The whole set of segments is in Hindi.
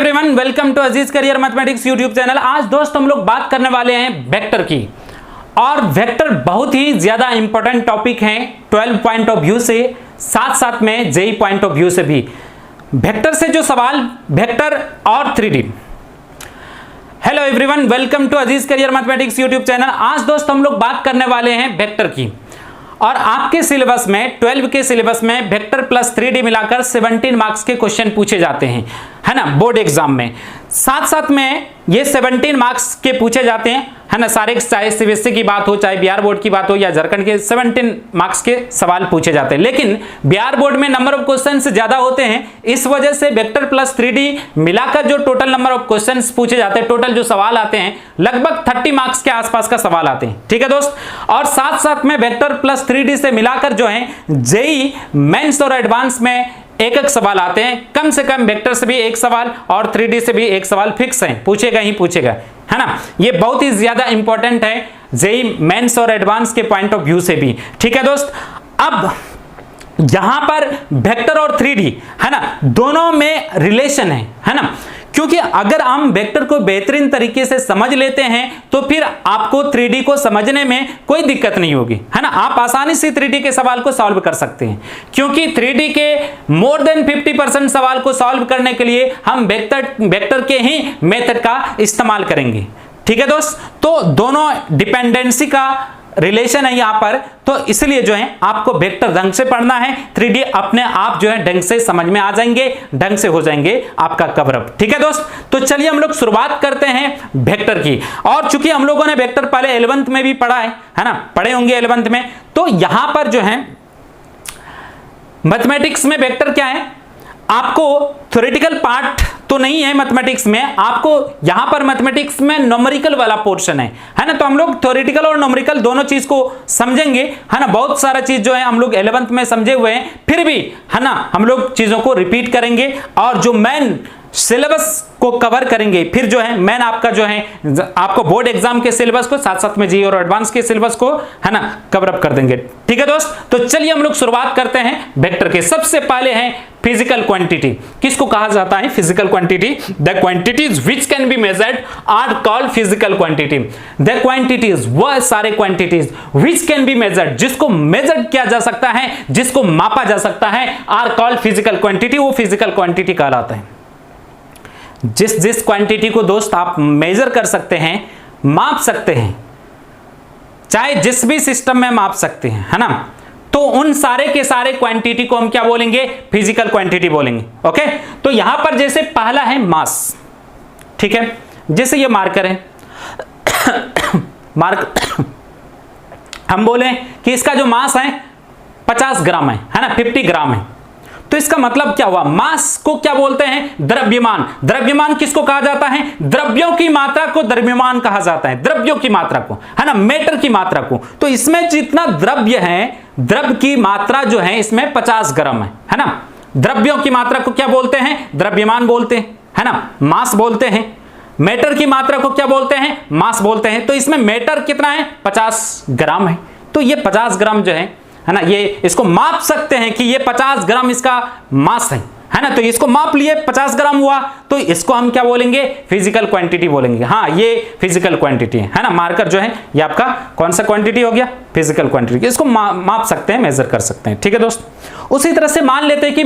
Everyone, welcome to Aziz career mathematics YouTube channel. आज दोस्त हम लोग बात करने वाले हैं वेक्टर की, और वेक्टर बहुत ही ज्यादा इंपॉर्टेंट टॉपिक है 12 पॉइंट ऑफ व्यू से, साथ साथ में जेई पॉइंट ऑफ व्यू से भी। वेक्टर से जो सवाल, वेक्टर और 3D। Hello everyone, welcome to Aziz career mathematics YouTube channel. आज दोस्त हम लोग बात करने वाले हैं वेक्टर की, और आपके सिलेबस में 12 के सिलेबस में वेक्टर प्लस 3D मिलाकर 17 मार्क्स के क्वेश्चन पूछे जाते हैं, है ना, बोर्ड एग्जाम में। साथ साथ में ये 17 मार्क्स के पूछे जाते हैं, है ना, सारे, चाहे सीबीएसई की बात हो, चाहे बिहार बोर्ड की बात हो या झारखंड के, 17 मार्क्स के सवाल पूछे जाते हैं। लेकिन बिहार बोर्ड में नंबर ऑफ क्वेश्चंस ज्यादा होते हैं, इस वजह से वेक्टर प्लस 3D मिलाकर जो टोटल नंबर ऑफ क्वेश्चंस पूछे जाते हैं, टोटल जो सवाल आते हैं, लगभग 30 मार्क्स के आसपास का सवाल आते हैं। ठीक है दोस्त, और साथ साथ में वेक्टर प्लस 3D से मिलाकर जो है जेई मेंस और एडवांस में एक एक सवाल आते हैं। कम से कम वेक्टर से भी एक सवाल और 3D से भी एक सवाल फिक्स है, पूछेगा ही पूछेगा, है ना। ये बहुत ही ज्यादा इंपॉर्टेंट है जेई मेंस और एडवांस के पॉइंट ऑफ व्यू से भी। ठीक है दोस्त, अब यहां पर वेक्टर और 3D, है ना, दोनों में रिलेशन है ना, क्योंकि अगर हम वेक्टर को बेहतरीन तरीके से समझ लेते हैं तो फिर आपको 3D को समझने में कोई दिक्कत नहीं होगी, है ना। आप आसानी से 3D के सवाल को सॉल्व कर सकते हैं, क्योंकि 3D के मोर देन 50% सवाल को सॉल्व करने के लिए हम वेक्टर के ही मेथड का इस्तेमाल करेंगे। ठीक है दोस्त, तो दोनों डिपेंडेंसी का रिलेशन है यहां पर, तो इसलिए जो है आपको वेक्टर ढंग से पढ़ना है, 3D अपने आप जो है ढंग से समझ में आ जाएंगे, ढंग से हो जाएंगे आपका कवर अप। ठीक है दोस्त, तो चलिए हम लोग शुरुआत करते हैं वेक्टर की। और चूंकि हम लोगों ने वेक्टर पहले 11th में भी पढ़ा है ना, पढ़े होंगे 11th में, तो यहां पर जो है मैथमेटिक्स में वेक्टर क्या है, आपको थ्योरेटिकल पार्ट तो नहीं है मैथमेटिक्स में, आपको यहां पर मैथमेटिक्स में न्यूमेरिकल वाला पोर्शन है ना। तो हम लोग थ्योरेटिकल और न्यूमेरिकल दोनों चीज को समझेंगे, है ना। बहुत सारा चीज जो है हम लोग 11th में समझे हुए हैं, फिर भी, है ना, हम लोग चीजों को रिपीट करेंगे और जो मेन सिलेबस को कवर करेंगे, फिर जो है मेन आपका जो है आपको बोर्ड एग्जाम के सिलेबस को साथ साथ में जी और एडवांस के सिलेबस को, है ना, कवर अप कर देंगे। ठीक है दोस्त, तो चलिए हम लोग शुरुआत करते हैं वेक्टर के। सबसे पहले है फिजिकल क्वांटिटी। किसको कहा जाता है physical quantity? The quantities which can be measured are called physical quantity. The quantities, वह सारे quantities which can be measured, जिसको मेजर किया जा सकता है, जिसको मापा जा सकता है, आर कॉल्ड फिजिकल क्वांटिटी, वो फिजिकल क्वांटिटी कहलाता है। जिस क्वांटिटी को दोस्त आप मेजर कर सकते हैं, माप सकते हैं, चाहे जिस भी सिस्टम में माप सकते हैं, है ना, तो उन सारे के सारे क्वांटिटी को हम क्या बोलेंगे? फिजिकल क्वांटिटी बोलेंगे। ओके, तो यहां पर जैसे पहला है मास। ठीक है, जैसे ये मार्कर है हम बोले कि इसका जो मास है 50 ग्राम है ना, 50 ग्राम है, तो इसका मतलब क्या हुआ? मास को क्या बोलते हैं? द्रव्यमान। द्रव्यमान किसको कहा जाता है? द्रव्यों की मात्रा को द्रव्यमान कहा जाता है, द्रव्यों की मात्रा को, है ना, मैटर की मात्रा को। तो इसमें जितना द्रव्य है, द्रव्य की मात्रा जो है इसमें 50 ग्राम है ना। द्रव्यों की मात्रा को क्या बोलते हैं? द्रव्यमान बोलते हैं, है ना, मास बोलते हैं। मैटर की मात्रा को क्या बोलते हैं? मास बोलते हैं। तो इसमें मैटर कितना है? 50 ग्राम है। तो ये 50 ग्राम जो है ना, ये इसको माप सकते हैं कि ये 50 ग्राम इसका मास है ना। तो इसको माप लिए 50 ग्राम हुआ, तो इसको हम क्या बोलेंगे? फिजिकल क्वांटिटी बोलेंगे। हाँ, ये फिजिकल क्वांटिटी है ना। मार्कर जो है ये आपका कौन सा क्वांटिटी हो गया? Physical quantity. इसको माप सकते हैं, मेजर कर सकते हैं। ठीक है दोस्त, उसी तरह से मान लेते हैं कि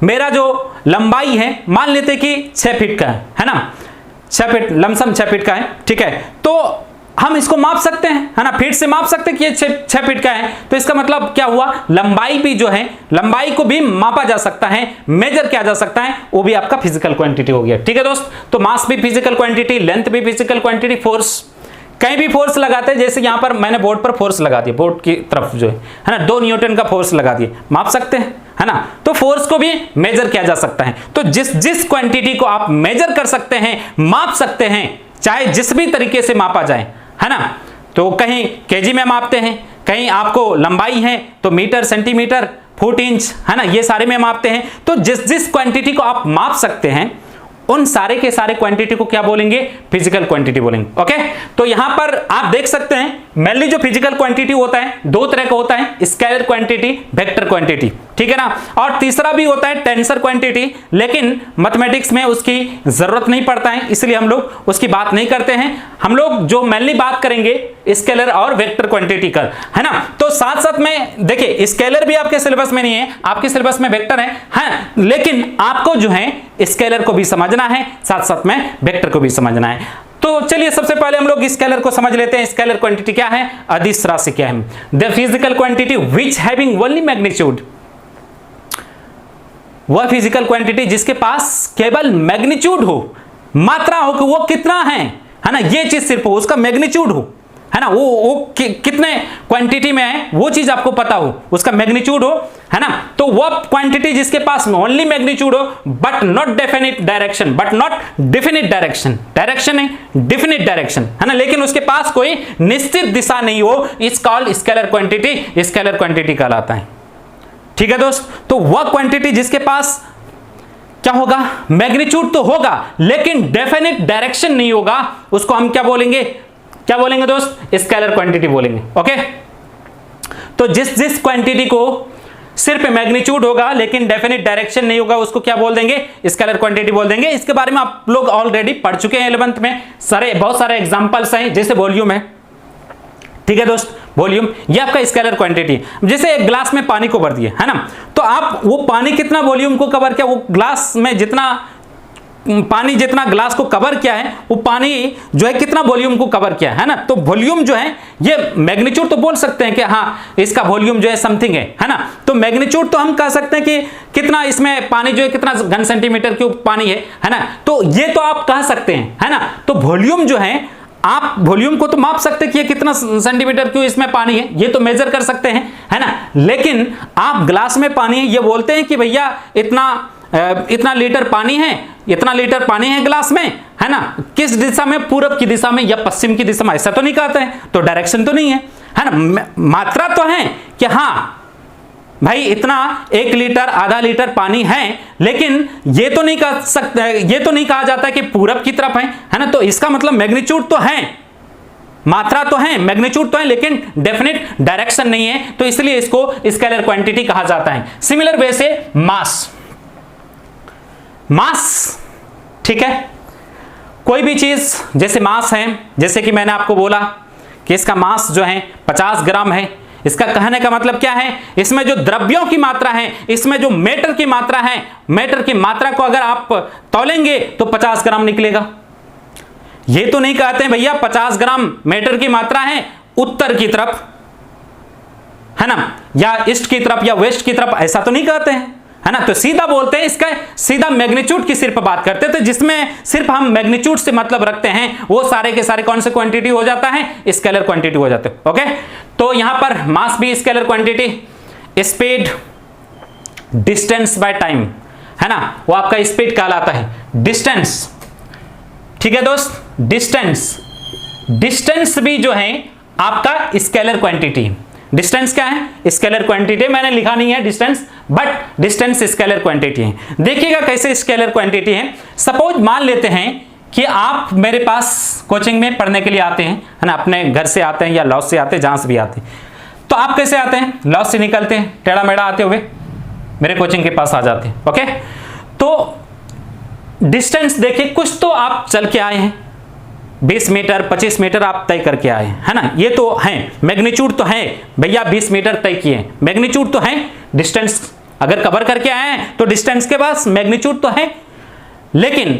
मेरा जो लंबाई है, मान लेते हैं कि 6 फीट का है ना, 6 फीट, लमसम 6 फीट का है। ठीक है, तो हम इसको माप सकते हैं, है ना, फीट से माप सकते हैं कि ये 6 फीट का है। तो इसका मतलब क्या हुआ? लंबाई भी जो है, लंबाई को भी मापा जा सकता है, मेजर किया जा सकता है, वो भी आपका फिजिकल क्वांटिटी हो गया। ठीक है दोस्त, तो मास भी फिजिकल क्वांटिटी, लेंथ भी फिजिकल क्वांटिटी, फोर्स, कहीं भी फोर्स लगाते हैं, जैसे यहां पर मैंने बोर्ड पर फोर्स लगा दिया, बोर्ड की तरफ जो है ना, 2 न्यूटन का फोर्स लगा दिए, माप सकते हैं, है ना। तो फोर्स को भी मेजर किया जा सकता है। तो जिस क्वांटिटी को आप मेजर कर सकते हैं, माप सकते हैं, चाहे जिस भी तरीके से मापा जाए, है ना, तो कहीं केजी में मापते हैं, कहीं आपको लंबाई है तो मीटर, सेंटीमीटर, फुट, इंच, है ना, ये सारे में मापते हैं। तो जिस क्वांटिटी को आप माप सकते हैं, उन सारे के सारे क्वांटिटी को क्या बोलेंगे? फिजिकल क्वांटिटी बोलेंगे। ओके, तो यहां पर आप देख सकते हैं मेनली जो फिजिकल क्वांटिटी होता है दो तरह का होता है, स्केलर क्वांटिटी, वेक्टर क्वांटिटी, ठीक है ना। और तीसरा भी होता है टेंसर क्वांटिटी, लेकिन मैथमेटिक्स में उसकी जरूरत नहीं पड़ता है, इसलिए हम लोग उसकी बात नहीं करते हैं। हम लोग जो मेनली बात करेंगे स्केलर और वेक्टर क्वांटिटी का, है ना। तो साथ साथ में देखिए स्केलर भी आपके सिलेबस में नहीं है, आपके सिलेबस में वेक्टर है, लेकिन आपको जो है स्केलर को भी समझना है, साथ साथ में वेक्टर को भी समझना है। तो चलिए सबसे पहले हम लोग स्केलर को समझ लेते हैं। स्केलर क्वांटिटी क्या है? अदिश राशि क्या है? The physical quantity which having only magnitude, वह फिजिकल क्वांटिटी जिसके पास केवल मैग्नीट्यूड हो, मात्रा हो कि वो कितना है ना, ये चीज सिर्फ हो, उसका मैग्नीट्यूड हो, है ना, वो कितने क्वांटिटी में है वो चीज आपको पता हो, उसका मैग्नीट्यूड हो, है ना। तो वो क्वांटिटी जिसके पास ओनली मैग्नीट्यूड हो but not definite direction, but not definite direction, direction नहीं डेफिनिट डायरेक्शन, है ना, लेकिन उसके पास कोई निश्चित दिशा नहीं हो, is called scalar quantity, scalar quantity कहलाता है। ठीक है दोस्त, तो वह क्वांटिटी जिसके पास क्या होगा? मैग्नीट्यूड तो होगा लेकिन डेफिनिट डायरेक्शन नहीं होगा, उसको हम क्या बोलेंगे? क्या बोलेंगे दोस्त? स्केलर क्वांटिटी बोलेंगे। ओके, तो जिस क्वांटिटी को सिर्फ मैग्नीट्यूड होगा लेकिन डेफिनिट डायरेक्शन नहीं होगा उसको क्या बोल देंगे? स्केलर क्वांटिटी बोल देंगे। इसके बारे में आप लोग ऑलरेडी पढ़ चुके हैं 11th में, बहुत सारे एग्जांपल्स हैं, जैसे वॉल्यूम है, ठीक है दोस्त, वॉल्यूम ये आपका स्केलर क्वांटिटी। जैसे एक ग्लास में पानी को भर दिए, है ना, तो आप वो पानी कितना वॉल्यूम को कवर किया, वो ग्लास में जितना पानी जितना ग्लास को कवर किया है वो पानी जो है कितना वॉल्यूम को कवर किया है ना। तो वॉल्यूम जो है ये मैग्नीट्यूड तो बोल सकते हैं कि हाँ इसका वॉल्यूम जो है समथिंग है ना। तो मैग्नीट्यूड तो हम कह सकते हैं कि कितना इसमें पानी जो है कितना घन सेंटीमीटर क्यूब पानी है ना, तो ये तो आप कह सकते हैं, है ना। तो वॉल्यूम जो है आप वॉल्यूम को तो माप सकते हैं कि ये कितना सेंटीमीटर क्यूब इसमें पानी है, ये तो मेजर कर सकते हैं, है ना। लेकिन आप ग्लास में पानी है ये बोलते हैं कि भैया इतना लीटर पानी है, इतना लीटर पानी है ग्लास में, है ना, किस दिशा में? पूरब की दिशा में या पश्चिम की दिशा में, ऐसा तो नहीं कहते हैं, तो डायरेक्शन तो नहीं है ना। मात्रा तो है कि हाँ भाई इतना 1 लीटर आधा लीटर पानी है, लेकिन ये तो नहीं कह सकते, ये तो नहीं कहा जाता कि पूरब की तरफ है ना। तो इसका मतलब मैग्नीट्यूड तो है, मात्रा तो है, मैग्नीट्यूड तो है, लेकिन डेफिनेट डायरेक्शन नहीं है, तो इसलिए इसको स्केलर क्वांटिटी कहा जाता है। सिमिलर वे से मास, ठीक है, कोई भी चीज जैसे मास है, जैसे कि मैंने आपको बोला कि इसका मास जो है 50 ग्राम है। इसका कहने का मतलब क्या है? इसमें जो द्रव्यों की मात्रा है, इसमें जो मैटर की मात्रा है, मैटर की मात्रा को अगर आप तौलेंगे तो 50 ग्राम निकलेगा। ये तो नहीं कहते हैं भैया 50 ग्राम मैटर की मात्रा है उत्तर की तरफ, है ना, या ईस्ट की तरफ या वेस्ट की तरफ, ऐसा तो नहीं कहते हैं, है ना। तो सीधा बोलते हैं, इसका सीधा मैग्नीट्यूड की सिर्फ बात करते हैं। तो जिसमें सिर्फ हम मैग्नीट्यूड से मतलब रखते हैं वो सारे के सारे कौन से क्वांटिटी हो जाता है? स्केलर क्वांटिटी हो जाते हैं। ओके, तो यहां पर मास भी scalar quantity, speed, distance by time, है ना, वो आपका स्पीड कहलाता है। डिस्टेंस, ठीक है दोस्त, डिस्टेंस भी जो है आपका स्केलर क्वांटिटी। डिस्टेंस क्या है? Scalar quantity. मैंने लिखा नहीं है distance, but distance scalar quantity है। देखिएगा कैसे स्केलर क्वांटिटी है। सपोज मान लेते हैं कि आप मेरे पास कोचिंग में पढ़ने के लिए आते हैं, है ना, अपने घर से आते हैं या लॉज से आते हैं, जहां से भी आते हैं। तो आप कैसे आते हैं? लॉज से निकलते हैं, टेढ़ा मेढ़ा आते हुए मेरे कोचिंग के पास आ जाते हैं। ओके, तो डिस्टेंस देखिए, कुछ तो आप चल के आए हैं, 20 मीटर 25 मीटर आप तय करके आए, है ना, ये तो है, मैग्नीट्यूड तो है भैया, 20 मीटर तय किए, मैग्नीट्यूड तो है। डिस्टेंस अगर कवर करके आए हैं तो डिस्टेंस के पास मैग्नीट्यूड तो है, लेकिन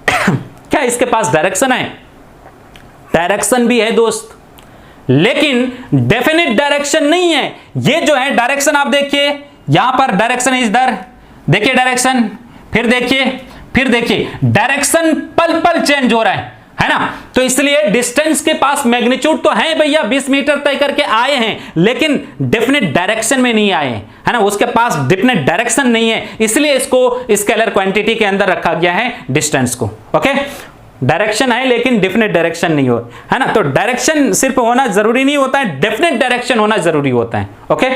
क्या इसके पास डायरेक्शन है? डायरेक्शन भी है दोस्त, लेकिन डेफिनेट डायरेक्शन नहीं है। ये जो है डायरेक्शन आप देखिए, यहां पर डायरेक्शन इज इधर, देखिए डायरेक्शन, फिर देखिए डायरेक्शन पल पल चेंज हो रहा है ना। तो इसलिए डिस्टेंस के पास मैग्नीट्यूड तो है भैया, 20 मीटर तय करके आए हैं, लेकिन डेफिनेट डायरेक्शन में नहीं आए, है ना, उसके पास डेफिनेट डायरेक्शन नहीं है, इसलिए इसको स्केलर क्वांटिटी के अंदर रखा गया है डिस्टेंस को। ओके, डायरेक्शन है लेकिन डेफिनेट डायरेक्शन नहीं हो, है ना। तो डायरेक्शन सिर्फ होना जरूरी नहीं होता है, डेफिनेट डायरेक्शन होना जरूरी होता है। ओके,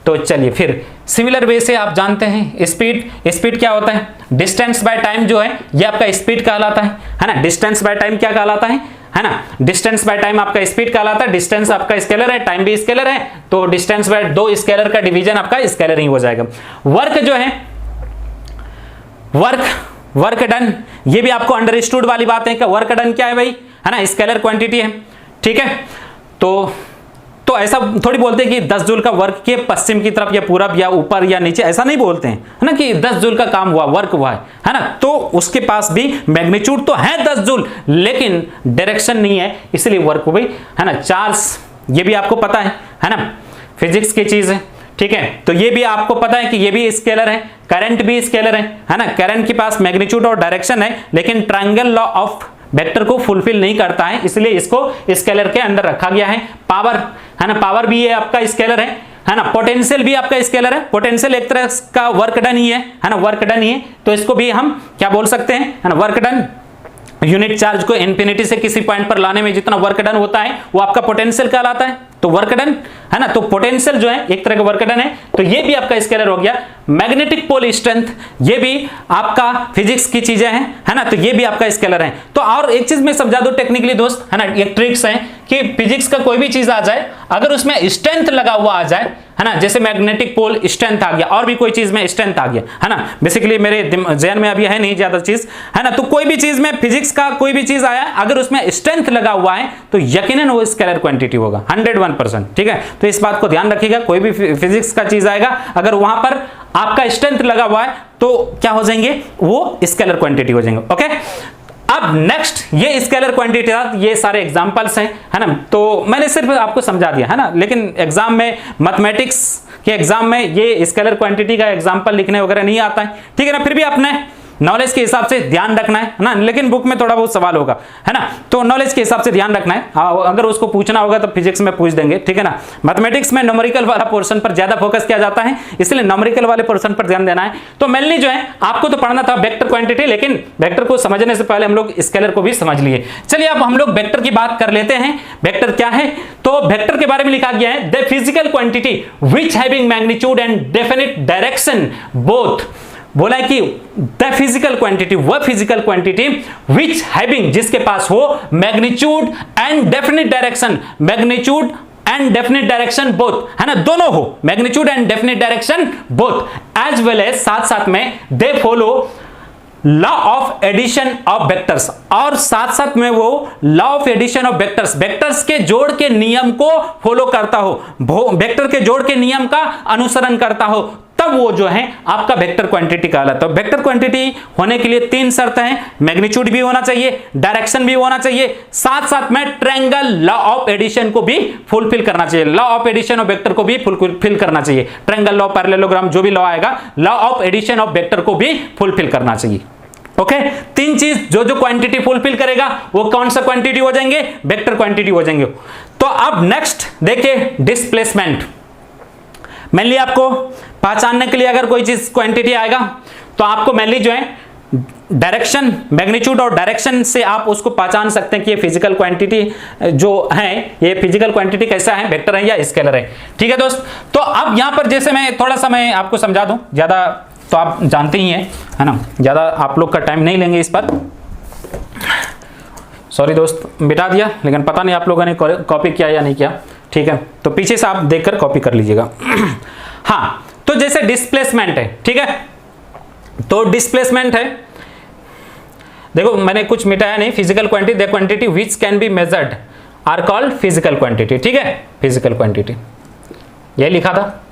तो चलिए फिर सिमिलर वे से आप जानते हैं स्पीड क्या होता है, डिस्टेंस बाय टाइम जो है ये आपका स्पीड कहलाता है ना। डिस्टेंस बाय टाइम क्या कहलाता है ना, डिस्टेंस बाय टाइम आपका स्पीड कहलाता है। डिस्टेंस आपका स्केलर है, टाइम भी स्केलर है, तो डिस्टेंस बाय दो स्केलर का डिवीजन आपका स्केलर ही हो जाएगा। वर्क जो है, वर्क डन, ये भी आपको अंडरस्टूड वाली बात है कि वर्क डन क्या है भाई, है ना, स्केलर क्वांटिटी है, ठीक है। तो ऐसा थोड़ी बोलते हैं कि 10 जूल का वर्क के पश्चिम की तरफ या पूरब या ऊपर या नीचे, ऐसा नहीं बोलते हैं, है ना, कि 10 जूल का काम हुआ, वर्क हुआ है ना। तो उसके पास भी मैग्नीट्यूड तो है 10 जूल, लेकिन डायरेक्शन नहीं है, इसलिए वर्क हुई, है ना। चार्ल्स, ये भी आपको पता है ना, फिजिक्स की चीज है, ठीक है। तो ये भी आपको पता है कि ये भी स्केलर है, करंट भी स्केलर है ना। करंट के पास मैग्नीट्यूड और डायरेक्शन है, लेकिन ट्रायंगल लॉ ऑफ वेक्टर को फुलफिल नहीं करता है, इसलिए इसको स्केलर के अंदर रखा गया है। पावर, है ना, पावर भी ये आपका स्केलर है ना। पोटेंशियल भी आपका स्केलर है, पोटेंशियल एक तरह का वर्क डन ही है ना, वर्क डन ही है। तो इसको भी हम क्या बोल सकते हैं, है ना, वर्क डन। यूनिट चार्ज को इन्फिनिटी से किसी पॉइंट पर लाने में जितना वर्क डन होता है वो आपका पोटेंशियल कहलाता है, तो वर्क डन, है ना। तो पोटेंशियल जो है एक तरह का वर्क डन है, तो ये भी आपका स्केलर हो गया। मैग्नेटिक पोल स्ट्रेंथ, ये भी आपका फिजिक्स की चीजें हैं, है ना, तो ये भी आपका स्केलर है। तो और एक चीज मैं समझा दो टेक्निकली दोस्त, है ना, एक ट्रिक्स है कि फिजिक्स का कोई भी चीज आ जाए, अगर उसमें स्ट्रेंथ लगा हुआ आ जाए, है ना, जैसे मैग्नेटिक पोल स्ट्रेंथ आ गया, और भी कोई चीज में स्ट्रेंथ आ गया, है ना, बेसिकली मेरे जहन में अभी है नहीं ज्यादा चीज, है ना। तो कोई भी चीज में फिजिक्स का कोई भी चीज आया, अगर उसमें स्ट्रेंथ लगा हुआ है तो यकीनन वो स्केलर क्वांटिटी होगा 101%, ठीक है। तो इस बात को ध्यान रखिएगा, कोई भी फिजिक्स का चीज आएगा, अगर वहां पर आपका स्ट्रेंथ लगा हुआ है तो क्या हो जाएंगे, वो स्केलर क्वांटिटी हो जाएंगे, ओके। अब नेक्स्ट, ये स्केलर क्वांटिटी, ये सारे एग्जांपल्स हैं, है ना। तो मैंने सिर्फ आपको समझा दिया, है ना, लेकिन एग्जाम में, मैथमेटिक्स के एग्जाम में ये स्केलर क्वांटिटी का एग्जांपल लिखने वगैरह नहीं आता है, ठीक है ना। फिर भी आपने नॉलेज के हिसाब से ध्यान रखना है ना, लेकिन बुक में थोड़ा बहुत सवाल होगा, है ना, तो नॉलेज के हिसाब से ध्यान रखना है। अगर उसको पूछना होगा तो फिजिक्स में पूछ देंगे, ठीक है ना। मैथमेटिक्स में न्यूमेरिकल वाला पोर्शन पर ज्यादा फोकस किया जाता है, इसलिए न्यूमेरिकल वाले पोर्शन पर ध्यान देना है। तो मेनली जो है आपको तो पढ़ना था वेक्टर क्वांटिटी, लेकिन वेक्टर को समझने से पहले हम लोग स्केलर को भी समझ लिए। चलिए अब हम लोग वेक्टर की बात कर लेते हैं। वेक्टर क्या है, तो वेक्टर के बारे में लिखा गया है, the physical quantity which having magnitude and definite direction both. बोला है कि द फिजिकल क्वांटिटी, वह फिजिकल क्वांटिटी विच हैविंग, जिसके पास हो magnitude and definite direction, magnitude and definite direction both, है ना, दोनों हो, magnitude and definite direction both, as well as साथ साथ में they follow law of addition of vectors, और साथ साथ में वो law of addition of vectors, vectors के जोड़ के नियम को फॉलो करता हो, वेक्टर के जोड़ के नियम का अनुसरण करता हो, तब वो जो है आपका वेक्टर क्वांटिटी कहलाता है। वेक्टर क्वांटिटी होने के लिए 3 शर्त हैं, मैग्नीट्यूड भी होना चाहिए, डायरेक्शन भी होना चाहिए, साथ साथ में ट्रायंगल लॉ ऑफ एडिशन को भी फुलफिल करना चाहिए, law of addition of vector को भी फुलफिल करना चाहिए, ट्रायंगल लॉ, पैरेललोग्राम, जो भी लॉ आएगा, law of addition of vector को भी फुलफिल करना चाहिए, ओके। 3 चीज जो जो क्वांटिटी फुलफिल करेगा वो कौन सा क्वांटिटी हो जाएंगे, वेक्टर क्वांटिटी हो जाएंगे। तो अब नेक्स्ट देखिए डिस्प्लेसमेंट। मेनली आपको पहचानने के लिए अगर कोई चीज क्वांटिटी आएगा तो आपको मेनली जो है डायरेक्शन, मैग्नीट्यूड और डायरेक्शन से आप उसको पहचान सकते हैं कि ये फिजिकल क्वांटिटी जो है, ये फिजिकल क्वांटिटी कैसा है, वेक्टर है या स्केलर है, ठीक है दोस्त। तो अब यहां पर जैसे मैं थोड़ा सा मैं आपको समझा दूं, ज्यादा तो आप जानते ही हैं, है ना, ज्यादा आप लोग का टाइम नहीं लेंगे इस पर। सॉरी दोस्त, मिटा दिया, लेकिन पता नहीं आप लोगों ने कॉपी किया या नहीं किया, ठीक है, तो पीछे से आप देखकर कॉपी कर लीजिएगा। हाँ, तो जैसे डिस्प्लेसमेंट है, ठीक है, तो डिस्प्लेसमेंट है, देखो मैंने कुछ मिटाया नहीं, physical quantity, the quantity which can be measured are called physical quantity, ठीक है, फिजिकल क्वांटिटी यही लिखा था,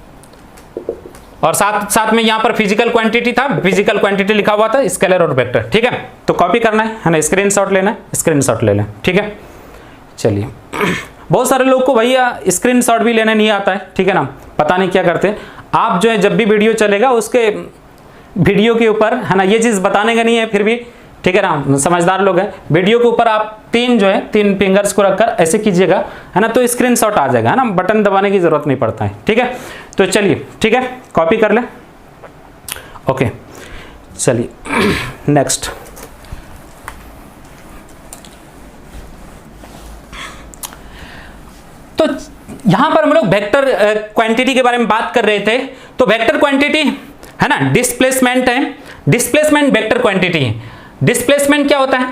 और साथ साथ में यहां पर फिजिकल क्वांटिटी था, फिजिकल क्वांटिटी लिखा हुआ था, स्केलर और वेक्टर, ठीक है। तो कॉपी करना है ना, स्क्रीनशॉट लेना है, स्क्रीनशॉट ले लें, ठीक है। चलिए, बहुत सारे लोग को भैया स्क्रीनशॉट भी लेने नहीं आता है, ठीक है ना, पता नहीं क्या करते। आप जो है जब भी वीडियो चलेगा उसके वीडियो के ऊपर, है ना, ये चीज़ बताने का नहीं है, फिर भी ठीक है ना, समझदार लोग हैं, वीडियो के ऊपर आप 3 फिंगर्स को रखकर ऐसे कीजिएगा, है ना, तो स्क्रीनशॉट आ जाएगा, है ना, बटन दबाने की जरूरत नहीं पड़ता है, ठीक है। तो चलिए, ठीक है, कॉपी कर ले, ओके। चलिए नेक्स्ट, तो यहां पर हम लोग वेक्टर क्वांटिटी के बारे में बात कर रहे थे। तो वेक्टर क्वांटिटी है ना, डिस्प्लेसमेंट है, डिस्प्लेसमेंट वेक्टर क्वांटिटी है। डिस्प्लेसमेंट क्या होता है?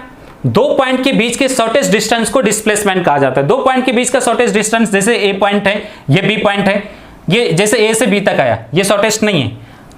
दो पॉइंट के बीच के शॉर्टेस्ट डिस्टेंस को डिस्प्लेसमेंट कहा जाता है। दो पॉइंट के बीच का शॉर्टेस्ट डिस्टेंस, जैसे ए पॉइंट है, ये बी पॉइंट है, ये जैसे ए से बी तक आया, ये शॉर्टेस्ट नहीं है,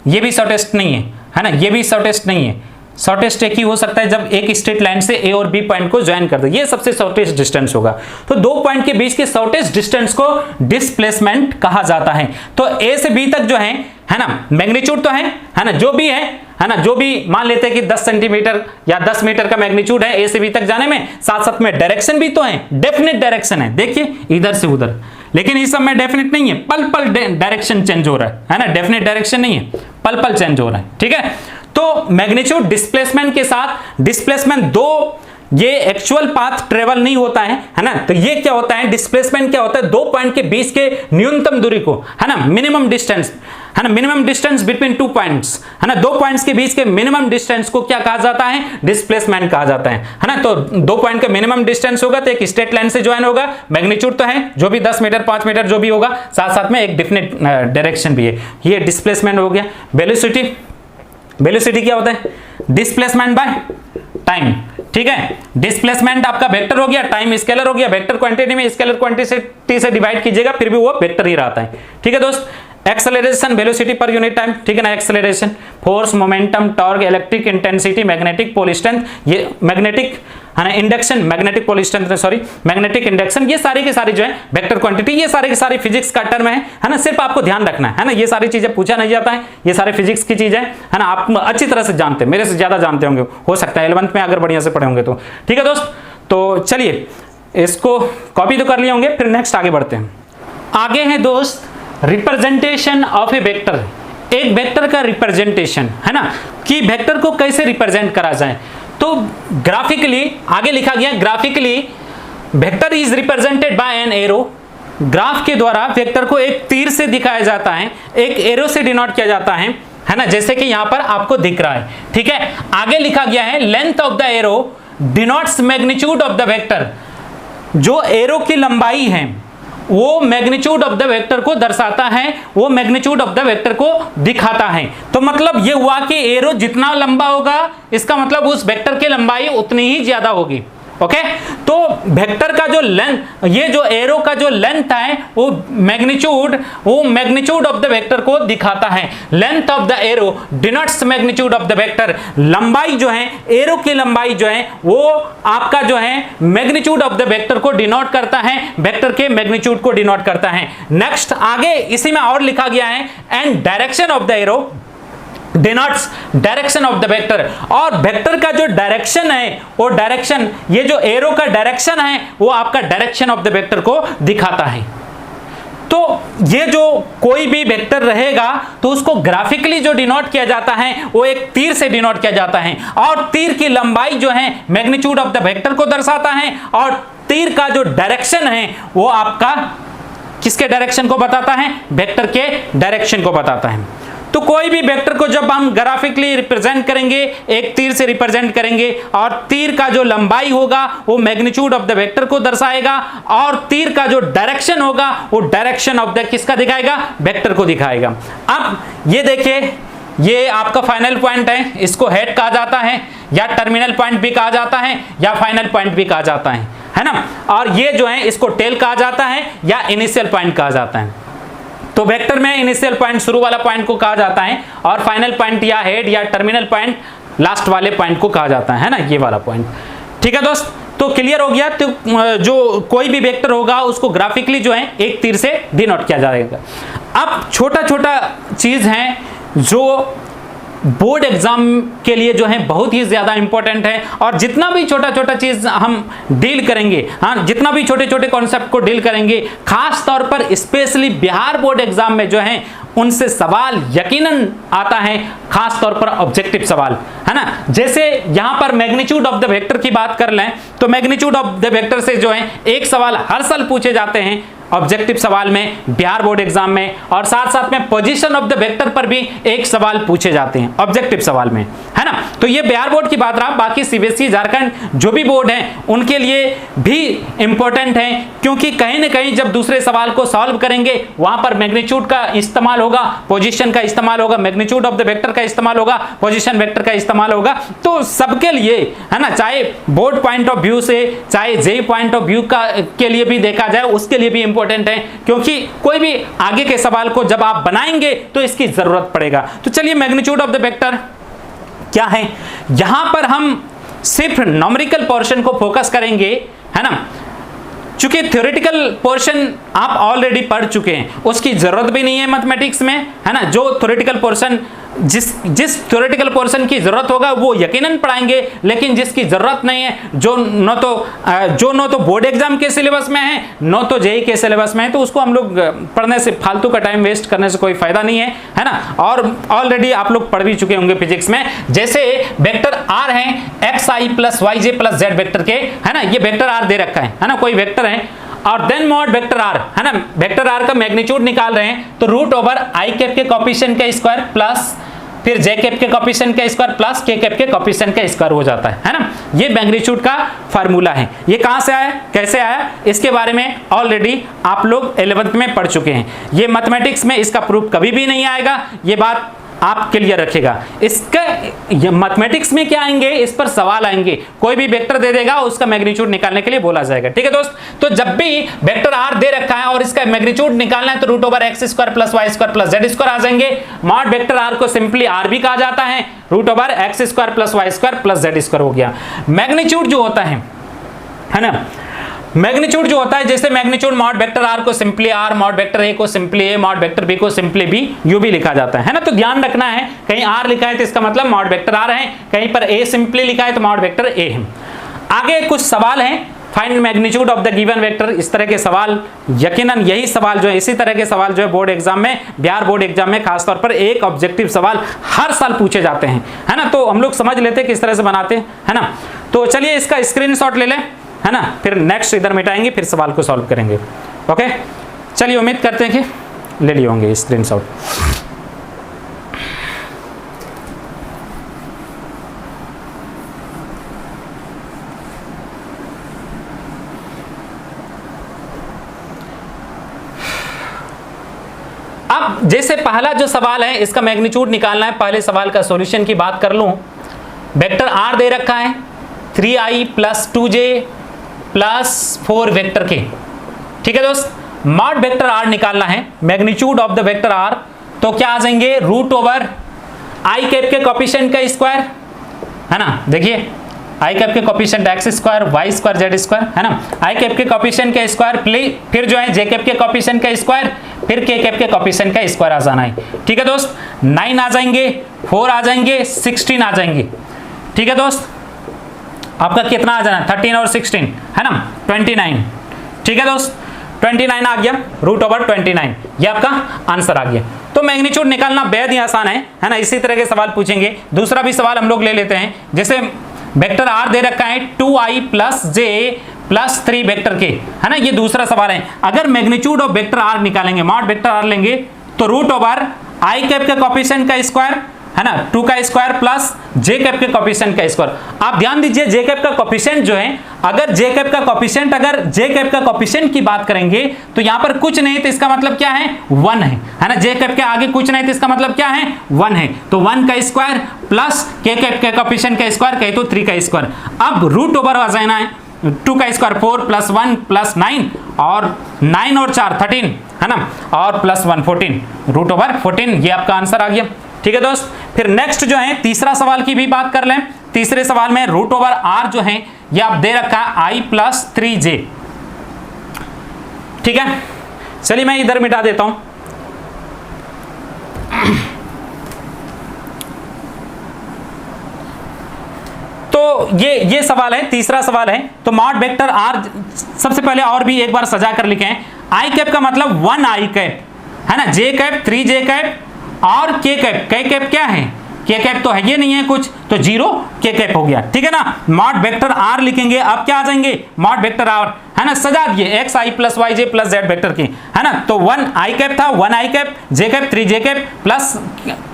ये भी शॉर्टेस्ट नहीं है ना, ये भी शॉर्टेस्ट नहीं है। शॉर्टेस्ट एक ही हो सकता है जब एक स्ट्रेट लाइन से ए और बी पॉइंट को ज्वाइन कर दो, ये सबसे शॉर्टेस्ट डिस्टेंस होगा। तो दो पॉइंट के बीच के शॉर्टेस्ट डिस्टेंस को डिस्प्लेसमेंट कहा जाता है। तो ए से बी तक जो है ना, मैग्नीट्यूड तो है ना, जो भी है ना, जो भी मान लेते हैं कि 10 सेंटीमीटर या 10 मीटर का मैग्नीट्यूड है ए से बी तक जाने में, साथ साथ में डायरेक्शन भी तो है, डेफिनेट डायरेक्शन है, देखिए इधर से उधर, लेकिन इस सब में डेफिनेट नहीं है, पल पल डायरेक्शन चेंज हो रहा है ना, डेफिनेट डायरेक्शन नहीं है, पल पल चेंज हो रहा है, ठीक है। तो मैग्नीट्यूड डिस्प्लेसमेंट के साथ, डिस्प्लेसमेंट दो, ये एक्चुअल पाथ ट्रेवल नहीं होता है ना, तो ये क्या होता है, डिस्प्लेसमेंट क्या होता है, दो पॉइंट के बीच के न्यूनतम दूरी को, है ना, मिनिमम डिस्टेंस, है ना, minimum distance between two points, है ना, दो पॉइंट्स के बीच के मिनिमम डिस्टेंस को क्या कहा जाता है, डिस्प्लेसमेंट कहा जाता है ना। तो दो पॉइंट का मिनिमम डिस्टेंस होगा तो एक स्ट्रेट लाइन से ज्वाइन होगा, मैग्नीट्यूड तो है, जो भी 10 मीटर 5 मीटर जो भी होगा, साथ साथ में एक डेफिनेट डायरेक्शन भी है, ये डिस्प्लेसमेंट हो गया। वेलोसिटी, वेलोसिटी क्या होता है, डिस्प्लेसमेंट बाय टाइम, ठीक है। डिस्प्लेसमेंट आपका वेक्टर हो गया, टाइम स्केलर हो गया, वेक्टर क्वांटिटी में स्केलर क्वांटिटी से डिवाइड कीजिएगा फिर भी वो वेक्टर ही रहता है, ठीक है दोस्त। Acceleration, velocity per unit time, ठीक है ना, acceleration, force, momentum, torque, electric intensity, magnetic pole strength, ये मैग्नेटिक है ना, induction, magnetic pole strength, sorry magnetic induction, ये सारी की सारी जो है वेक्टर क्वांटिटी, ये सारी की सारी फिजिक्स का टर्म है ना, सिर्फ आपको ध्यान रखना है ना, ये सारी चीजें पूछा नहीं जाता है, ये सारे फिजिक्स की चीजें है ना, आप अच्छी तरह से जानते हैं, मेरे से ज्यादा जानते होंगे, हो सकता है 11th में अगर बढ़िया से पढ़े होंगे तो, ठीक है दोस्त। तो चलिए इसको कॉपी तो कर लिए होंगे, फिर नेक्स्ट आगे बढ़ते हैं। आगे है दोस्त रिप्रेजेंटेशन ऑफ ए वेक्टर, एक वेक्टर का रिप्रेजेंटेशन, है ना, कि वेक्टर को कैसे रिप्रेजेंट करा जाए। तो ग्राफिकली आगे लिखा गया, graphically vector is represented by an arrow, graph के द्वारा वेक्टर को एक तीर से दिखाया जाता है, एक एरो से डिनोट किया जाता है ना, जैसे कि यहां पर आपको दिख रहा है, ठीक है। आगे लिखा गया है length of the arrow denotes magnitude of the vector, जो एरो की लंबाई है वो मैग्नीट्यूड ऑफ द वेक्टर को दर्शाता है, वो मैग्नीट्यूड ऑफ द वेक्टर को दिखाता है। तो मतलब ये हुआ कि एरो जितना लंबा होगा, इसका मतलब उस वेक्टर की लंबाई उतनी ही ज्यादा होगी, ओके। तो वेक्टर का जो लेंथ, ये जो एरो का जो लेंथ है वो मैग्नीट्यूड ऑफ द वेक्टर को दिखाता है। Length of the arrow denotes magnitude of the vector, लंबाई जो है, एरो की लंबाई जो है वो आपका जो है मैग्नीट्यूड ऑफ द वेक्टर को डिनोट करता है, वेक्टर के मैग्नीट्यूड को डिनोट करता है। नेक्स्ट आगे इसी में और लिखा गया है and direction of the arrow denotes direction of the vector, और वेक्टर का जो डायरेक्शन है वो डायरेक्शन, ये जो एरो का डायरेक्शन है वो आपका डायरेक्शन ऑफ द वेक्टर को दिखाता है। तो ये जो कोई भी वेक्टर रहेगा तो उसको ग्राफिकली जो डिनोट किया जाता है वो एक तीर से डिनोट किया जाता है, और तीर की लंबाई जो है मैग्नीट्यूड ऑफ द वेक्टर को दर्शाता है, और तीर का जो डायरेक्शन है वो आपका किसके डायरेक्शन को बताता है, वेक्टर के डायरेक्शन को बताता है। तो कोई भी वेक्टर को जब हम ग्राफिकली रिप्रेजेंट करेंगे, एक तीर से रिप्रेजेंट करेंगे, और तीर का जो लंबाई होगा वो मैग्नीट्यूड ऑफ द वेक्टर को दर्शाएगा, और तीर का जो डायरेक्शन होगा वो डायरेक्शन ऑफ द किसका दिखाएगा, वेक्टर को दिखाएगा। अब ये देखिए, ये आपका फाइनल पॉइंट है, इसको हेड कहा जाता है, या टर्मिनल पॉइंट भी कहा जाता है, या फाइनल पॉइंट भी कहा जाता है ना। और ये जो है इसको टेल कहा जाता है या इनिशियल पॉइंट कहा जाता है। तो वेक्टर में इनिशियल पॉइंट शुरू वाला पॉइंट को कहा जाता है, और फाइनल पॉइंट या हेड या टर्मिनल पॉइंट लास्ट वाले पॉइंट को कहा जाता है ना, ये वाला पॉइंट, ठीक है दोस्त। तो क्लियर हो गया। तो जो कोई भी वेक्टर होगा उसको ग्राफिकली जो है एक तीर से डिनोट किया जाएगा। अब छोटा छोटा चीज है जो बोर्ड एग्जाम के लिए जो है बहुत ही ज्यादा इंपॉर्टेंट है, और जितना भी छोटा छोटा चीज हम डील करेंगे, हाँ, जितना भी छोटे छोटे कॉन्सेप्ट को डील करेंगे, खास तौर पर स्पेशली बिहार बोर्ड एग्जाम में जो है उनसे सवाल यकीनन आता है, खास तौर पर ऑब्जेक्टिव सवाल, है ना। जैसे यहां पर मैग्नीट्यूड ऑफ द वेक्टर की बात कर लें तो मैग्नीट्यूड ऑफ द वेक्टर से जो है एक सवाल हर साल पूछे जाते हैं ऑब्जेक्टिव सवाल में, बिहार बोर्ड एग्जाम में, और साथ साथ में पोजीशन ऑफ द वेक्टर पर भी एक सवाल पूछे जाते हैं ऑब्जेक्टिव सवाल में, है ना। तो ये बिहार बोर्ड की बात रहा, बाकी सीबीएसई झारखंड जो भी बोर्ड हैं उनके लिए भी इंपॉर्टेंट है, क्योंकि कहीं ना कहीं जब दूसरे सवाल को सॉल्व करेंगे वहां पर मैग्नीट्यूड का इस्तेमाल होगा, पोजीशन का इस्तेमाल होगा, मैग्नीट्यूड ऑफ द वेक्टर का इस्तेमाल होगा, पोजीशन वेक्टर का इस्तेमाल होगा। तो सबके लिए है ना, चाहे बोर्ड पॉइंट ऑफ व्यू से चाहे जेई पॉइंट ऑफ व्यू का के लिए भी देखा जाए, उसके लिए भी इंपॉर्टेंट है, क्योंकि कोई भी आगे के सवाल को जब आप बनाएंगे तो इसकी जरूरत पड़ेगा। तो चलिए मैग्नीट्यूड ऑफ द वेक्टर क्या है, यहां पर हम सिर्फ न्यूमेरिकल पोर्शन को फोकस करेंगे, है ना। चूंकि थ्योरेटिकल पोर्शन आप ऑलरेडी पढ़ चुके हैं, उसकी जरूरत भी नहीं है मैथमेटिक्स में, है ना। जो थ्योरेटिकल पोर्शन जिस थ्योरेटिकल पोर्शन की जरूरत होगा वो यकीनन पढ़ाएंगे, लेकिन जिसकी जरूरत नहीं है, जो न तो बोर्ड एग्जाम के सिलेबस में है, न तो जेईई के सिलेबस में है, तो उसको हम लोग पढ़ने से, फालतू का टाइम वेस्ट करने से कोई फायदा नहीं है ना। और ऑलरेडी आप लोग पढ़ भी चुके होंगे फिजिक्स में, जैसे वेक्टर आर है xi + yj + z वेक्टर के, है ना। ये वेक्टर आर दे रखा है ना, कोई वेक्टर है, और देन मॉड वेक्टर आर, है ना। वेक्टर आर का मैग्नीट्यूड निकाल रहे हैं, तो रूट ओवर आई कैप के कोफिशिएंट का स्क्वायर प्लस फिर जे कैप के कोफिशिएंट का स्क्वायर प्लस के कैप के कोफिशिएंट का स्क्वायर हो जाता है ना। ये मैग्नीट्यूड का फार्मूला है। ये कहां से आया, कैसे आया, इसके बारे में ऑलरेडी आप लोग 11th में पढ़ चुके हैं। ये मैथमेटिक्स में इसका प्रूफ कभी भी नहीं आएगा, ये बात आप क्लियर रखेगा। इसका मैथमेटिक्स में क्या आएंगे, इस पर सवाल आएंगे, कोई भी वेक्टर दे देगा उसका मैग्नीट्यूड निकालने के लिए बोला जाएगा, ठीक है दोस्त। तो जब भी वेक्टर आर दे रखा है और इसका मैग्नीट्यूड निकालना है, तो root over x² + y² + z² आ जाएंगे। मॉड वेक्टर आर को सिंपली आर भी कहा जाता है, root over x² + y² + z² हो गया। मैग्नीट्यूड जो होता है ना, मैग्नीट्यूड जो होता है, जैसे मैग्नीट्यूड मॉड वेक्टर आर को simply R, mod vector A को simply A, mod vector B को सिंपली बी, यू भी लिखा जाता है ना। तो ध्यान रखना है, कहीं आर लिखा है तो इसका मतलब मॉड वेक्टर आर है, कहीं पर ए सिंपली लिखा है तो मॉड वेक्टर ए है। आगे कुछ सवाल हैं, find magnitude of the given vector, इस तरह के सवाल, यकीनन यही सवाल जो है, इसी तरह के सवाल जो है बोर्ड एग्जाम में, बिहार बोर्ड एग्जाम में खासतौर पर एक ऑब्जेक्टिव सवाल हर साल पूछे जाते हैं, है ना। तो हम लोग समझ लेते हैं किस तरह से बनाते हैं, है ना। तो चलिए इसका स्क्रीनशॉट ले लें, है ना, फिर नेक्स्ट इधर मिटाएंगे, फिर सवाल को सॉल्व करेंगे। ओके, चलिए उम्मीद करते हैं कि ले लिए होंगे स्क्रीनशॉट। अब जैसे पहला जो सवाल है, इसका मैग्नीट्यूड निकालना है। पहले सवाल का सॉल्यूशन की बात कर लूं, वेक्टर आर दे रखा है 3i + 2j + 4 वेक्टर के, ठीक है दोस्त। मॉड वेक्टर आर निकालना है, magnitude of the vector R, तो क्या आ जाएंगे, रूट ओवर आई कैप के कोफिशिएंट का स्क्वायर, है ना। देखिए आई कैप के कोफिशिएंट x² y² z², है ना। आई कैप के कोफिशिएंट का स्क्वायर, फिर जो है जे कैप के कोफिशिएंट का स्क्वायर, फिर के कैप के कोफिशिएंट का स्क्वायर आ जाना है, ठीक है दोस्त। 9 आ जाएंगे, 4 आ जाएंगे, 16 आ जाएंगे, ठीक है दोस्त। आपका कितना आ जाना, 13 और 16, है ना, 29, ठीक है दोस्त। 29 आ गया, रूट ओवर 29, ये आपका आंसर आ गया। तो मैग्नीट्यूड निकालना बेहद ही आसान है ना। इसी तरह के सवाल पूछेंगे। दूसरा भी सवाल हम लोग ले लेते हैं, जैसे वेक्टर आर दे रखा है 2i + j + 3 वेक्टर के, है ना। ये दूसरा सवाल है। अगर मैग्नीट्यूड ऑफ वेक्टर आर निकालेंगे, मॉड वेक्टर आर लेंगे, तो रूट ओवर आई कैप के कोफिशिएंट का स्क्वायर, है ना, 2 का स्क्वायर प्लस जे कैप के कोफिशिएंट का स्क्वायर। आप ध्यान दीजिए, जे कैप का कोफिशिएंट जो है, अगर जे कैप का कोफिशिएंट की बात करेंगे तो यहां पर कुछ नहीं, तो इसका मतलब क्या है, 1 है ना। जे कैप के आगे कुछ नहीं, तो इसका मतलब क्या है, 1 है। तो 1 का स्क्वायर प्लस के कैप के कोफिशिएंट का स्क्वायर, कहे तो 3 का स्क्वायर। अब रूट ओवर आ जाना है 2 का स्क्वायर 4 + 1 + 9, और 9 और 4 13, है ना, और +1 14, रूट ओवर 14, ये आपका आंसर आ गया, ठीक है दोस्त। फिर नेक्स्ट जो है तीसरा सवाल की भी बात कर लें। तीसरे सवाल में रूट ओवर आर जो है, ये आप दे रखा है i + 3j, ठीक है। चलिए मैं इधर मिटा देता हूं। तो ये सवाल है, तीसरा सवाल है। तो मॉड वेक्टर आर सबसे पहले और भी एक बार सजा कर लिखें। आई कैप का मतलब 1 आई कैप, है ना, जे कैप 3 जे कैप और के कैप। के कैप क्या है, के कैप तो है ये नहीं है कुछ, तो 0 के कैप हो गया, ठीक है ना। मॉड वेक्टर आर लिखेंगे, अब क्या आ जाएंगे, मॉड वेक्टर आर, है ना, सजा दिए x I plus Y J plus Z vector की, है ना। तो 1 आई कैप था, 1 आई कैप, जे कैप 3 जे कैप प्लस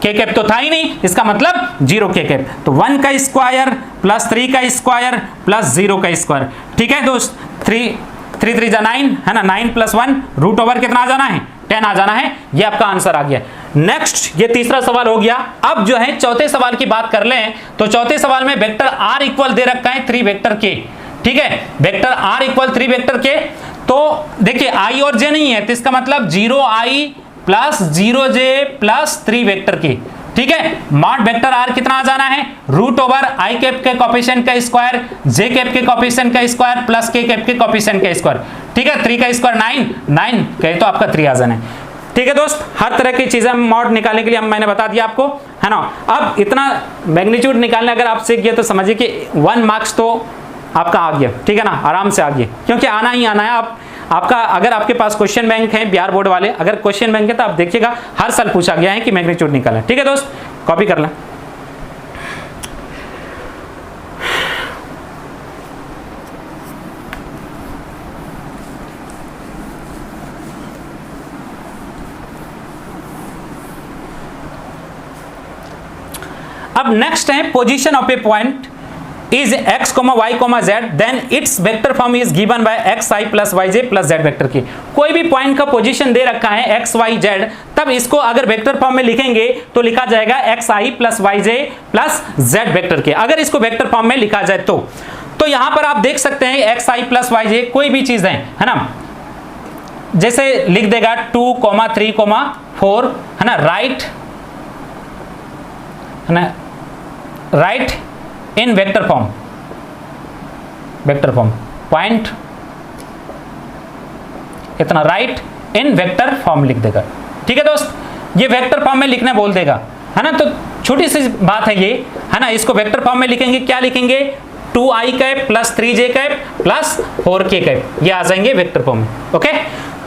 के कैप तो था ही नहीं, इसका मतलब 0 के कैप। तो 1 का स्क्वायर प्लस 3 का स्क्वायर प्लस 0 का स्क्वायर। ठीक है दोस्त, 3 3 जा 9, है ना, 9 प्लस 1 रूट ओवर कितना आ जाना है, 10 आ जाना है। ये आपका आंसर आ गया। नेक्स्ट, ये तीसरा सवाल हो गया। अब जो है चौथे सवाल की बात कर लें, तो चौथे सवाल में वेक्टर r इक्वल दे रखा है 3 वेक्टर के। ठीक है, वेक्टर r इक्वल 3 वेक्टर के। तो देखिए i और j नहीं है, तो इसका मतलब 0i plus 0j plus 3 vector की। ठीक है, मॉड वेक्टर r कितना आ जाना है, रूट ओवर i कैप के कोफिशिएंट का स्क्वायर, j कैप के कोफिशिएंट का स्क्वायर प्लस k कैप के कोफिशिएंट का स्क्वायर। ठीक है, 3 का स्क्वायर 9 कहे तो आपका 3 आ जाना है। ठीक है दोस्त, हर तरह की चीजें मॉड निकालने के लिए मैंने बता दिया आपको, है ना। अब इतना मैग्नीट्यूड निकालने अगर आप सीख गए तो समझिए कि 1 मार्क्स तो आपका आ गया। ठीक है ना, आराम से आ गया, क्योंकि आना ही आना है। आपका अगर आपके पास क्वेश्चन बैंक है बिहार बोर्ड वाले, अगर क्वेश्चन बैंक है तो आप देखिएगा हर साल पूछा गया है कि मैग्नीट्यूड निकालें। ठीक है दोस्त, कॉपी कर लें। अब नेक्स्ट है position of a point is x, y, z, then its vector form is given by X I plus Y J plus Z vector की। कोई भी पॉइंट का पोजीशन दे रखा है x, y, z, तब इसको अगर वेक्टर फॉर्म में लिखेंगे तो लिखा जाएगा x I plus Y J plus Z vector के। अगर इसको वेक्टर फॉर्म में लिखा जाए तो यहां पर आप देख सकते हैं एक्स आई प्लस वाई जे कोई भी चीज है ना, जैसे लिख देगा 2, 3, 4, है ना, राइट इन वेक्टर फॉर्म पॉइंट इतना राइट इन वेक्टर फॉर्म लिख देगा। ठीक है दोस्त, ये वेक्टर फॉर्म में लिखना बोल देगा, है ना। तो छोटी सी बात है ये, है ना। इसको वेक्टर फॉर्म में लिखेंगे, क्या लिखेंगे, 2i cap plus 3j cap plus 4k cap, ये आ जाएंगे वेक्टर फॉर्म में। ओके,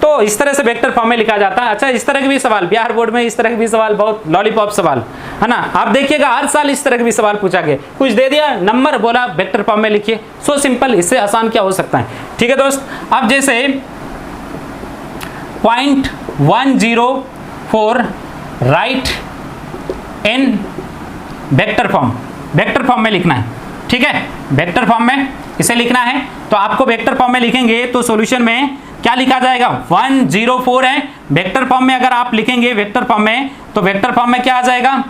तो इस तरह से वेक्टर फॉर्म में लिखा जाता है। अच्छा, इस तरह के भी सवाल बिहार बोर्ड में, इस तरह के भी सवाल बहुत लॉलीपॉप सवाल, है ना। आप देखिएगा हर साल इस तरह के भी सवाल पूछा गया, कुछ दे दिया नंबर, बोला वेक्टर फॉर्म में लिखिए। सो सिंपल, इससे आसान क्या हो सकता है। ठीक है दोस्त, अब जैसे 0.104 राइट इन वेक्टर फॉर्म में लिखना है। ठीक है, वेक्टर फॉर्म में इसे लिखना है, तो आपको वेक्टर फॉर्म में लिखेंगे तो सॉल्यूशन में क्या लिखा जाएगा, 104 है। वेक्टर फॉर्म में अगर आप लिखेंगे वेक्टर फॉर्म में, तो वेक्टर फॉर्म में क्या आ जाएगा,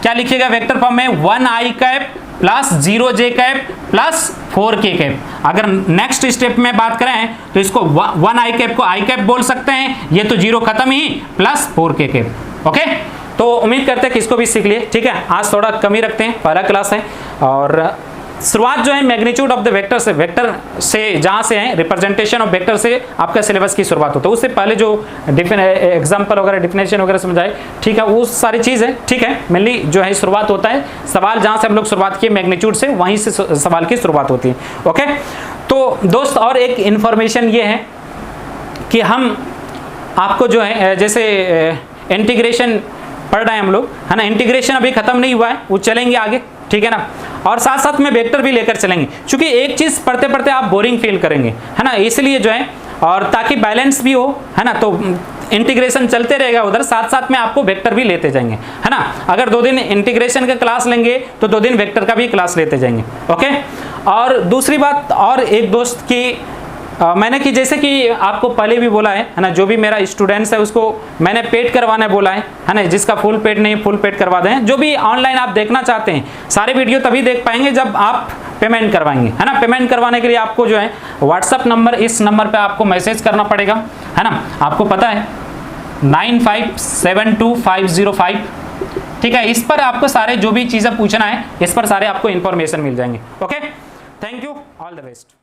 क्या लिखिएगा वेक्टर फॉर्म में, 1i cap plus 0j cap plus 4k cap. अगर नेक्स्ट स्टेप में बात करें तो इसको 1i कैप को i कैप बोल सकते हैं, ये तो 0 खत्म ही, प्लस 4k कैप। ओके, तो उम्मीद करते हैं कि इसको भी सीख लिए। ठीक है, आज थोड़ा कम ही रखते हैं, पहला क्लास है। और शुरुआत जो है मैग्नीट्यूड ऑफ द वेक्टर से जहाँ से है, रिप्रेजेंटेशन ऑफ वेक्टर से आपका सिलेबस की शुरुआत होता है। उससे पहले जो एग्जाम्पल वगैरह, डिफिनेशन वगैरह समझाए, ठीक है, वो सारी चीज़ है। ठीक है, मेनली जो है शुरुआत होता है, सवाल जहाँ से हम लोग शुरुआत किए मैग्नीट्यूड से, वहीं से सवाल की शुरुआत होती है। ओके, तो दोस्त और एक इन्फॉर्मेशन ये है कि हम आपको जो है जैसे इंटीग्रेशन पढ़ रहे हैं हम लोग, है ना। इंटीग्रेशन अभी खत्म नहीं हुआ है, वो चलेंगे आगे। ठीक है ना, और साथ साथ में वेक्टर भी लेकर चलेंगे, क्योंकि एक चीज पढ़ते पढ़ते आप बोरिंग फील करेंगे, है ना, इसलिए जो है, और ताकि बैलेंस भी हो, है ना, तो इंटीग्रेशन चलते रहेगा उधर, साथ साथ में आपको वेक्टर भी लेते जाएंगे, है ना। अगर 2 दिन इंटीग्रेशन का क्लास लेंगे तो 2 दिन वेक्टर का भी क्लास लेते जाएंगे। ओके, और दूसरी बात, और एक दोस्त की मैंने कि जैसे कि आपको पहले भी बोला है ना, जो भी मेरा स्टूडेंट्स है उसको मैंने पेड करवाना बोला है ना, जिसका फुल पेड नहीं फुल पेड करवा दें। जो भी ऑनलाइन आप देखना चाहते हैं, सारे वीडियो तभी देख पाएंगे जब आप पेमेंट करवाएंगे, है ना। पेमेंट करवाने के लिए आपको जो है व्हाट्सअप नंबर, इस नंबर पे आपको मैसेज करना पड़ेगा, है ना। आपको पता है 95725005, ठीक है। इस पर आपको सारे जो भी चीज़ें पूछना है, इस पर सारे आपको इन्फॉर्मेशन मिल जाएंगे। Okay, thank you, all the best.